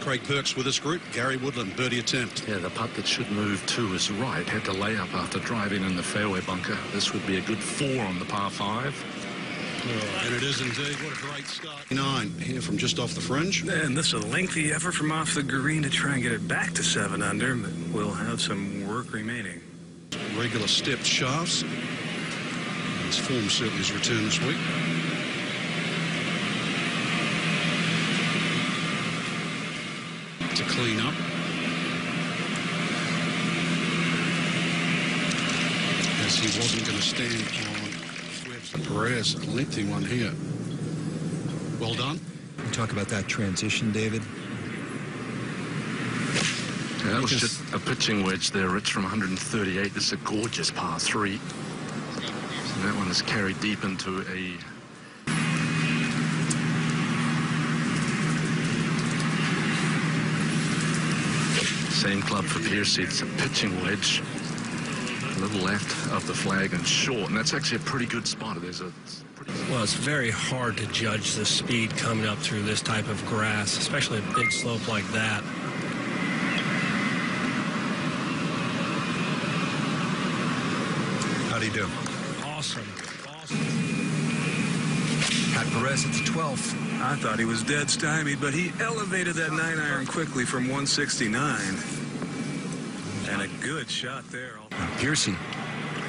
Craig Perks with this group. Gary Woodland, birdie attempt. Yeah, the putt that should move to his right had to lay up after driving in the fairway bunker. This would be a good 4 on the par 5. Oh, and it is indeed. What a great start. 9 here from just off the fringe. And this is a lengthy effort from off the green to try and get it back to 7 under, but we'll have some work remaining. Regular stepped shafts. His form certainly has returned this week. To clean up. As he wasn't going to stand on Perez, a lengthy one here. Well done. You talk about that transition, David. Yeah, that was just a pitching wedge there, Rich, from 138. This is a gorgeous par 3. And that one is carried deep into a... Same club for Piercy. It's a pitching wedge. A little left of the flag and short, and that's actually a pretty good spot. Well, it's very hard to judge the speed coming up through this type of grass, especially a big slope like that. How do you do? Awesome. Pat Perez at the 12th. I thought he was dead stymied, but he elevated that 9-iron quickly from 169. And a good shot there. Piercy.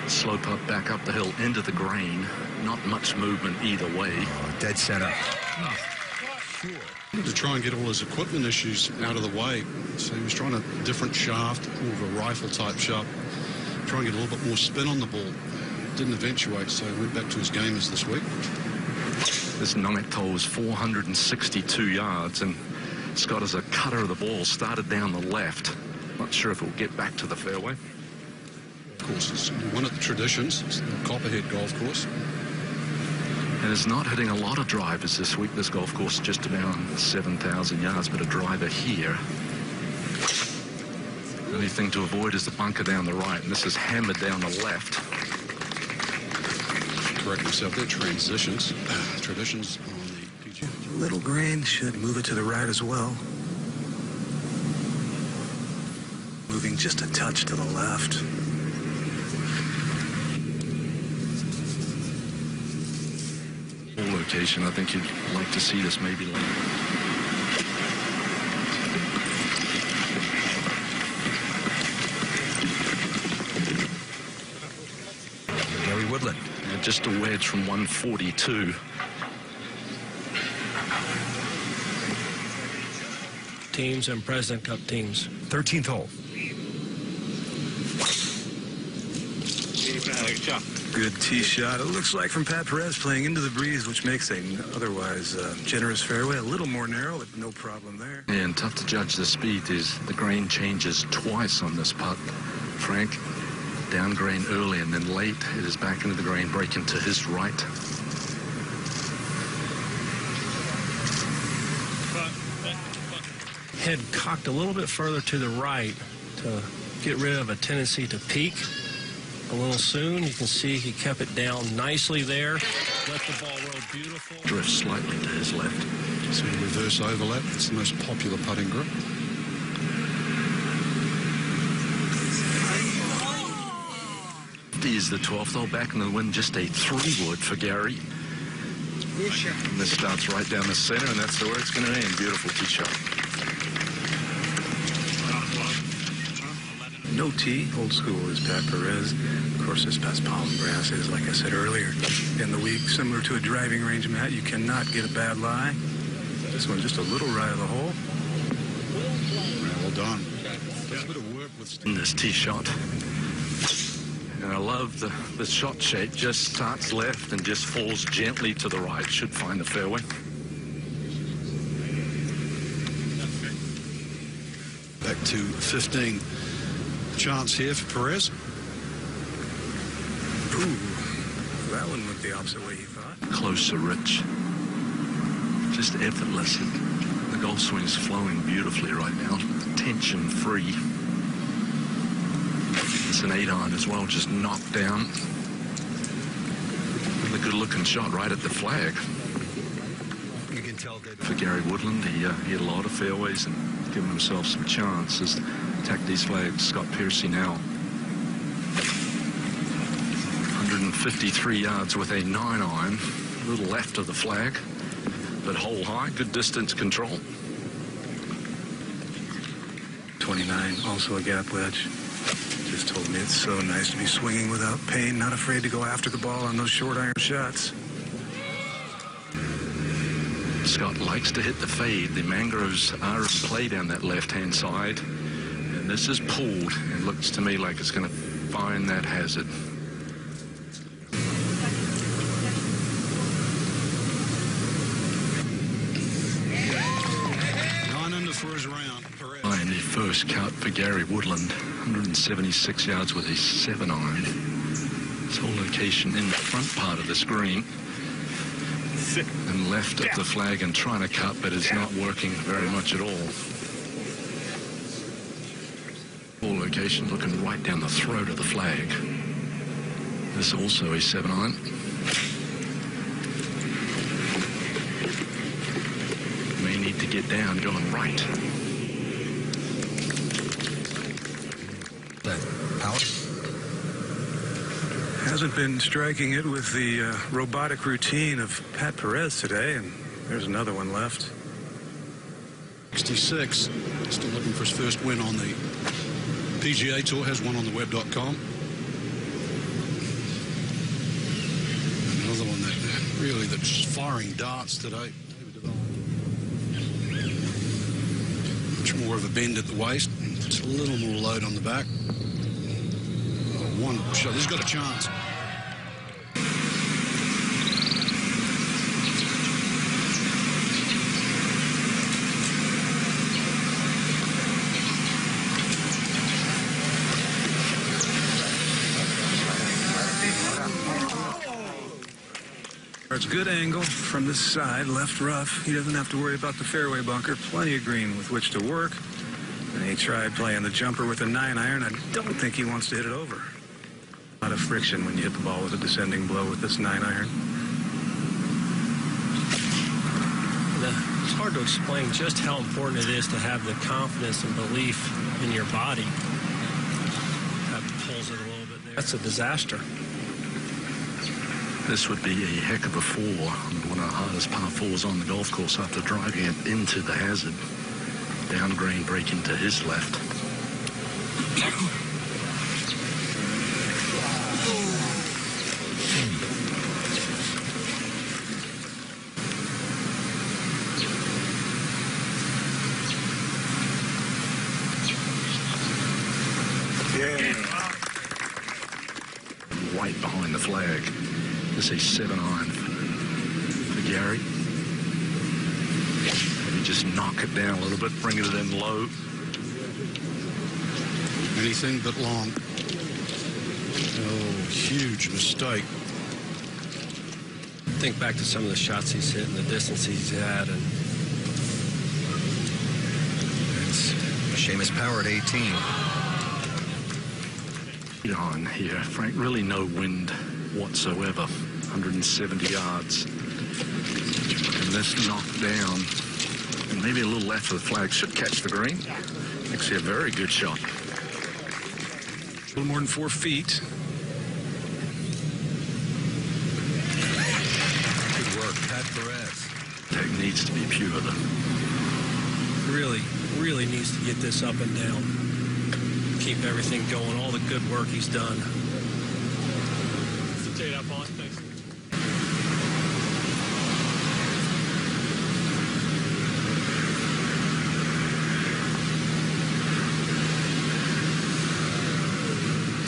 Slope up, back up the hill into the green. Not much movement either way. Dead center. To try and get all his equipment issues out of the way. So he was trying a different shaft, more of a rifle type shaft. Try and get a little bit more spin on the ball. Didn't eventuate, so he went back to his gamers this week. This ninth hole was 462 yards, and Scott, as a cutter of the ball, started down the left. Not sure if it will get back to the fairway. Of course, it's one of the traditions. It's the Copperhead Golf Course. And it's not hitting a lot of drivers this week. This golf course just about 7,000 yards, but a driver here. The only thing to avoid is the bunker down the right, and this is hammered down the left. Correct myself, they're transitions. Traditions on the PGA. Little grain should move it to the right as well. Moving just a touch to the left. Location, I think you'd like to see this maybe later. Gary Woodland. And just a wedge from 142. Teams and President Cup teams. 13th hole. Good tee shot. It looks like from Pat Perez playing into the breeze, which makes an otherwise generous fairway a little more narrow, but no problem there. Yeah, and tough to judge the speed. The grain changes twice on this putt. Frank, down grain early and then late. It is back into the grain, breaking to his right. Head cocked a little bit further to the right to get rid of a tendency to peak a little soon. You can see he kept it down nicely there. Let the ball roll beautiful. Drift slightly to his left. So reverse overlap. It's the most popular putting grip. Is the 12th hole back in the wind, just a 3-wood for Gary. And this starts right down the center, and that's where it's going to end. Beautiful tee shot. No tee, old school is Pat Perez. Of course, this past palm grass is, like I said earlier, in the week, similar to a driving range, Matt. You cannot get a bad lie. This one just a little right of the hole. Well done. Does a bit of work with In this tee shot. And I love the shot shape. Just starts left and just falls gently to the right. Should find the fairway. back to 15. Chance here for Perez. Ooh, that one went the opposite way he thought. Closer, Rich. Just effortless. The golf swing is flowing beautifully right now. Tension-free. It's an 8-iron as well, just knocked down. And a good-looking shot right at the flag. You can tell David. For Gary Woodland, he hit a lot of fairways and given himself some chances. Attacked these flags. Scott Piercy now 153 yards with a 9-iron, a little left of the flag, but hole high, good distance control. 29, also a gap wedge. Just told me it's so nice to be swinging without pain, not afraid to go after the ball on those short iron shots. Scott likes to hit the fade. The mangroves are in play down that left-hand side, and this is pulled. It looks to me like it's going to find that hazard. For his round. In the first cut for Gary Woodland, 176 yards with a 7-iron. This whole location in the front part of the screen and left of the flag and trying to cut, but it's not working very much at all. Whole location looking right down the throat of the flag. This also a 7-iron. Need to get down, going right. Power. Hasn't been striking it with the robotic routine of Pat Perez today, and there's another one left. 66, still looking for his first win on the PGA Tour, has one on the web.com. Another one that really that's firing darts today. Much more of a bend at the waist, puts a little more load on the back. One shot, he's got a chance. It's good angle from this side, left rough. He doesn't have to worry about the fairway bunker. Plenty of green with which to work. And he tried playing the jumper with a 9-iron. I don't think he wants to hit it over. A lot of friction when you hit the ball with a descending blow with this 9-iron. It's hard to explain just how important it is to have the confidence and belief in your body. That pulls it a little bit there. That's a disaster. This would be a heck of a four, one of the hardest par fours on the golf course after driving it into the hazard. Down green, breaking to his left. Right behind the flag. This is a 7-iron for Gary. Maybe just knock it down a little bit, bring it in low. Anything but long. Oh, huge mistake. Think back to some of the shots he's hit and the distance he's had, and It's Seamus Power at 18. On here, Frank, really no wind whatsoever. 170 yards. And this knocked down, and maybe a little left of the flag should catch the green. Actually, a very good shot. A little more than 4 feet. Good work, Pat Perez. Tech needs to be pure, though. really needs to get this up and down. Keep everything going, all the good work he's done. Take that, boss. Thanks.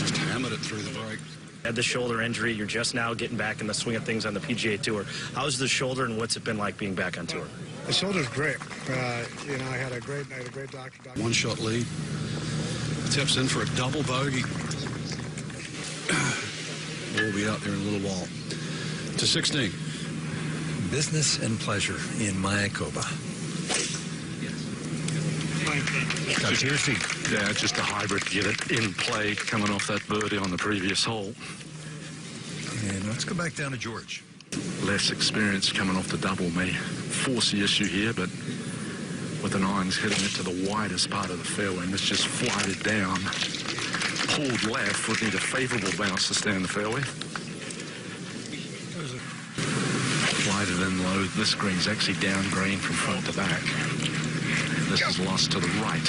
Just hammered it through the break. Had the shoulder injury. You're just now getting back in the swing of things on the PGA Tour. How's the shoulder, and what's it been like being back on tour? The shoulder's great. You know, I had a great doctor. One shot lead. Tips in for a double bogey. We'll be out there in a little while. To 16. Business and pleasure in Mayakoba. Got Piercy. Yeah, just a hybrid to get it in play, coming off that birdie on the previous hole. And let's go back down to George. Less experience coming off the double may force the issue here, but with an irons hitting it to the widest part of the fairway, and it's just floated down, pulled left, would need a favourable bounce to stay in the fairway. Slided in low. This green's actually down green from front to back. This is lost to the right.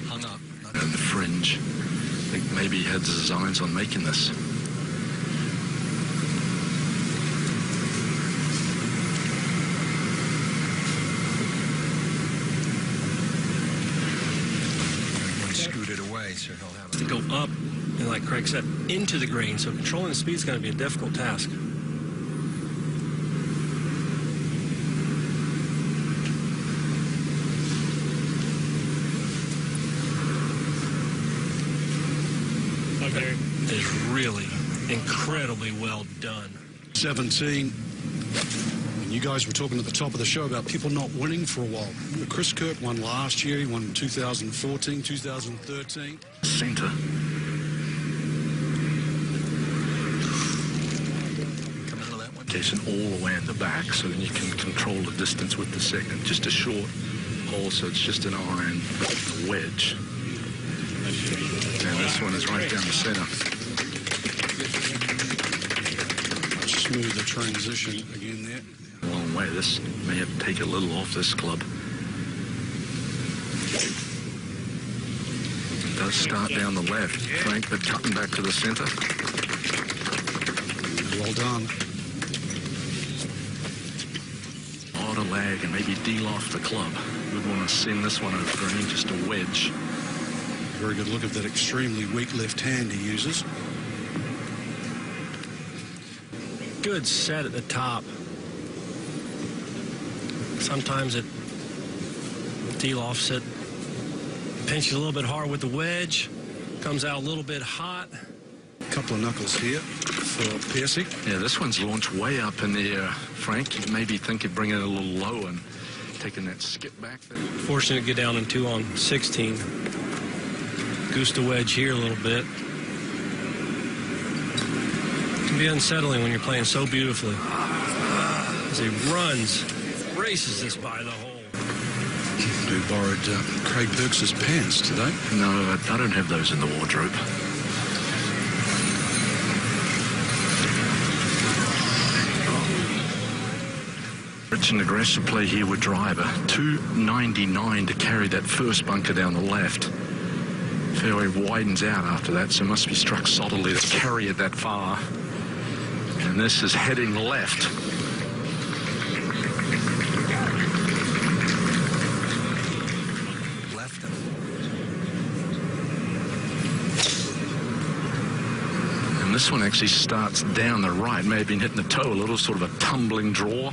Hung up. At the fringe. I think maybe he had designs on making this. Scooted away, so he'll have To go up, and like Craig said, into the green. So controlling the speed is going to be a difficult task. Okay. It is really incredibly well done. 17. And you guys were talking at the top of the show about people not winning for a while. Chris Kirk won last year. He won in 2014, 2013. Centre. come out of that one. Jason all the way in the back, so then you can control the distance with the second. Just a short hole, so it's just an iron wedge. And this one is right down the center. Much smoother transition again there. A long way. This may have to take a little off this club. It does start down the left, Frank, but cutting back to the center. Well done. A lot of lag and maybe deal off the club. Would want to send this one over green, just a wedge. Very good look at that extremely weak left hand he uses. Good set at the top. Sometimes it deal offset pinches a little bit hard with the wedge, comes out a little bit hot. Couple of knuckles here for Piercy. Yeah, this one's launched way up in the air. Frank, you maybe think you'd bring it a little low and taking that skip back there. Fortunate to get down in 2 on 16. Goose the wedge here a little bit. It can be unsettling when you're playing so beautifully. As he runs, races this by the hole. Who borrowed Craig Burks' pants today. No, I don't have those in the wardrobe. Rich and aggressive play here with driver. 299 to carry that first bunker down the left. Fairway widens out after that, so must be struck solidly to carry it that far. And this is heading left. Left. And this one actually starts down the right. May have been hitting the toe a little, sort of a tumbling draw.